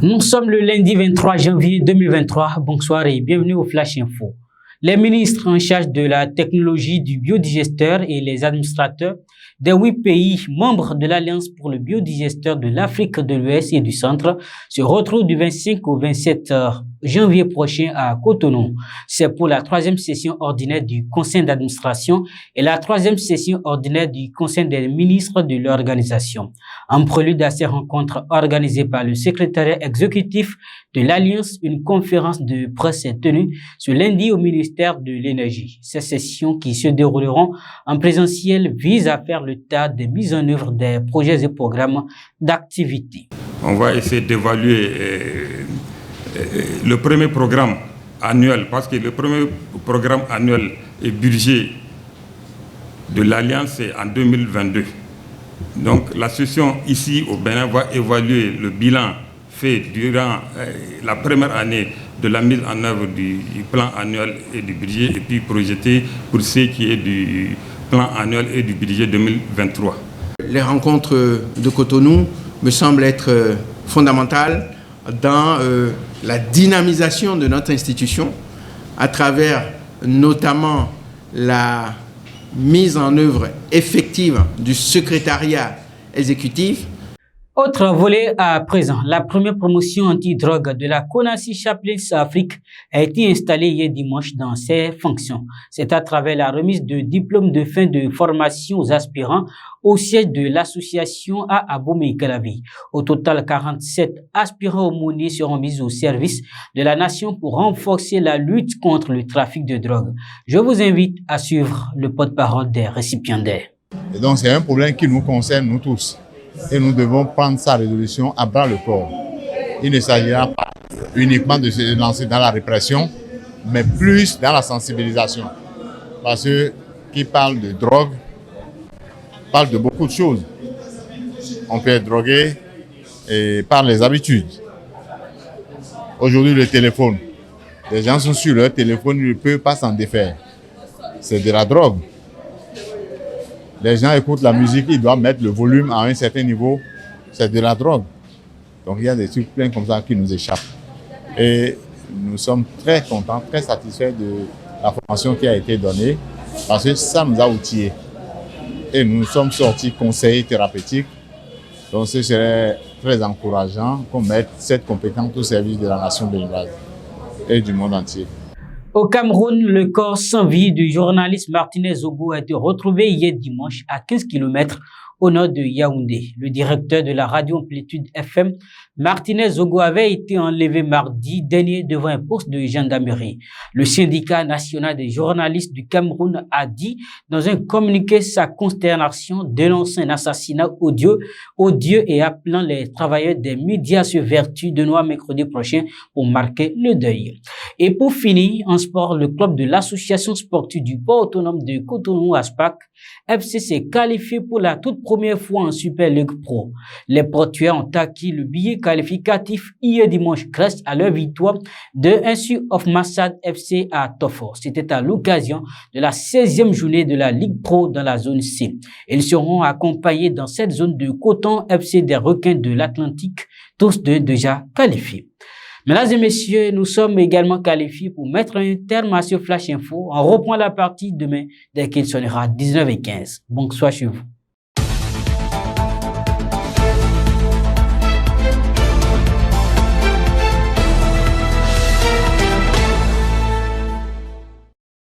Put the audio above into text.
Nous sommes le lundi 23 janvier 2023. Bonsoir et bienvenue au Flash Info. Les ministres en charge de la technologie du biodigesteur et les administrateurs des 8 pays membres de l'Alliance pour le biodigesteur de l'Afrique de l'Ouest et du Centre se retrouvent du 25 au 27 janvier prochain à Cotonou. C'est pour la 3e session ordinaire du Conseil d'administration et la 3e session ordinaire du Conseil des ministres de l'organisation. En prélude à ces rencontres organisées par le secrétariat exécutif de l'Alliance, une conférence de presse est tenue ce lundi au ministère de l'Énergie. Ces sessions qui se dérouleront en présentiel visent à faire le tas de mise en œuvre des projets et programmes d'activité. On va essayer d'évaluer le premier programme annuel, parce que le premier programme annuel et budget de l'Alliance est en 2022. Donc la session ici au Bénin va évaluer le bilan fait durant la première année de la mise en œuvre du plan annuel et du budget et puis projeter pour ce qui est du plan annuel et du budget 2023. Les rencontres de Cotonou me semblent être fondamentales dans la dynamisation de notre institution à travers notamment la mise en œuvre effective du secrétariat exécutif. Autre volet à présent, la première promotion anti-drogue de la CONACYT Chaplins Afrique a été installée hier dimanche dans ses fonctions. C'est à travers la remise de diplômes de fin de formation aux aspirants au siège de l'association à Abomey-Calavi. Au total, 47 aspirants aumôniers seront mis au service de la nation pour renforcer la lutte contre le trafic de drogue. Je vous invite à suivre le porte-parole des récipiendaires. Et donc c'est un problème qui nous concerne nous tous. Et nous devons prendre sa résolution à bras le corps. Il ne s'agira pas uniquement de se lancer dans la répression, mais plus dans la sensibilisation. Parce que qui parle de drogue, parle de beaucoup de choses. On peut être drogué et par les habitudes. Aujourd'hui, le téléphone. Les gens sont sur leur téléphone, ils ne peuvent pas s'en défaire. C'est de la drogue. Les gens écoutent la musique, ils doivent mettre le volume à un certain niveau. C'est de la drogue. Donc il y a des trucs pleins comme ça qui nous échappent. Et nous sommes très contents, très satisfaits de la formation qui a été donnée parce que ça nous a outillés. Et nous sommes sortis conseillers thérapeutiques. Donc ce serait très encourageant qu'on mette cette compétence au service de la nation béninoise et du monde entier. Au Cameroun, le corps sans vie du journaliste Martinez Zogo a été retrouvé hier dimanche à 15 km au nord de Yaoundé. Le directeur de la radio Amplitude FM, Martinez Zogo, avait été enlevé mardi dernier devant un poste de gendarmerie. Le syndicat national des journalistes du Cameroun a dit dans un communiqué sa consternation, dénonçant un assassinat odieux et appelant les travailleurs des médias à se vertu de Noir mercredi prochain pour marquer le deuil. Et pour finir, en sport, le club de l'association sportive du port autonome de Cotonou ASPAC FC s'est qualifié pour la toute première fois en Super League Pro. Les Portugais ont acquis le billet qualificatif hier dimanche grâce à leur victoire de 1 sur Of Massad FC à Tofor. C'était à l'occasion de la 16e journée de la Ligue Pro dans la zone C. Ils seront accompagnés dans cette zone de Coton FC des Requins de l'Atlantique, tous deux déjà qualifiés. Mesdames et messieurs, nous sommes également qualifiés pour mettre un terme à ce Flash Info. On reprend la partie demain dès qu'il sonnera 19h15. Bonsoir chez vous.